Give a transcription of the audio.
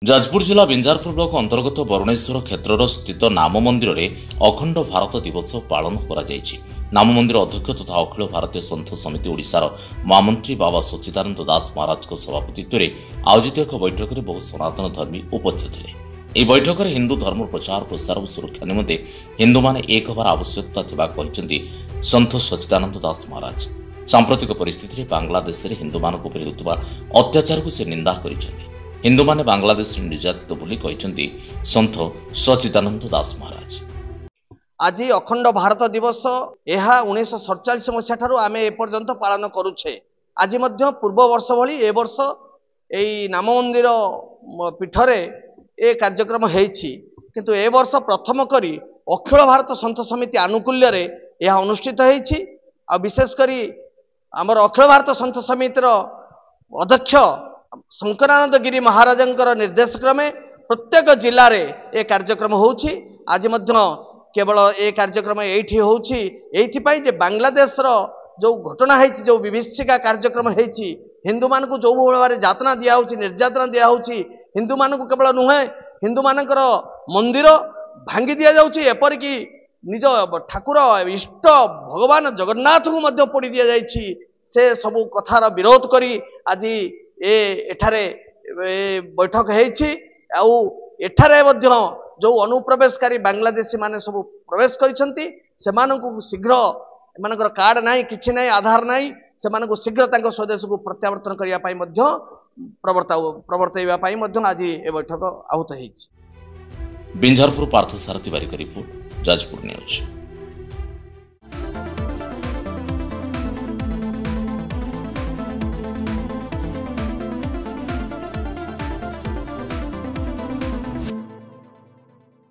जाजपुर जिला बिंजारपुर ब्लॉक अंतर्गत वरुणेश्वर क्षेत्र स्थित नाम मंदिर में अखंड भारत दिवस पालन कर नाम मंदिर अध्यक्ष तथा अखिल भारतीय संत समिति ओडिशार महामंत्री बाबा सच्चिदानंद दास महाराज सभापतित्व में आयोजित एक बैठक में बहु सनातन धर्मी उपस्थित थे। यह बैठक में हिंदू धर्म प्रचार प्रसार और सुरक्षा निमंते हिंदू माने एक होबार आवश्यकता थिबा कहिसेंती संत सच्चिदानंद दास महाराज। सांप्रतिक परिस्थिति में बांग्लादेश में हिंदू मानक उपर हेउतबा अत्याचार को से निंदा करिसेंती। हिंदू माने बांग्लादेश निर्यातित बोली कहिसेंती संत सच्चिदानंद दास महाराज। आज अखंड भारत दिवस यह 1947 मसीहा ठारू आमे एपर्यंत पालन करुछे। आज मध्य पूर्व वर्ष भली ए वर्ष एई नाम मंदिर पीठरे ए कार्यक्रम हेछि, किंतु ए वर्ष प्रथम करी अखिल भारत संत समिति आनुकूल्य रे यह अनुष्ठित हेछि। आ विशेष करी हमर अखिल भारत संत समितिर अध्यक्ष शंकरानंद गिरी महाराजंकर निर्देश क्रमे प्रत्येक जिले रे ए कार्यक्रम होछि। आज मध्य केवल ए कार्यक्रम एठी होछि एथिपाई जे बांग्लादेश रो जो घटना हेछि, जो विभीषिका कार्यक्रम हेछि, हिंदू मान को जो भाव जातना दिया होछि, निर्यातना दिया होछि, हिंदू मान को केवल नुहे हिंदू मानकर मंदिर भांगी दिया जाउछि, एपर कि निज ठाकुर इष्ट भगवान जगन्नाथ को मध्य पोड़ी दिया जाइछि। से सब कथार विरोध करी आज एठारे बैठक हेछि। आउ एठारे मध्य जो अनुप्रवेशकारी बांग्लादेशी माने सब प्रवेश करिसंती सेमानकु शीघ्र एमानकर कार्ड नाही, किछि नाही, आधार नाही, सेमानकु शीघ्र तांको स्वदेश को प्रत्यावर्तन करिया पाई मध्य प्रवर्तैबा पाई मध्य आज ए बैठक आहुत हेछि। बिंजारपुर पार्थ सारथी बारिक रिपोर्ट, जाजपुर न्यूज।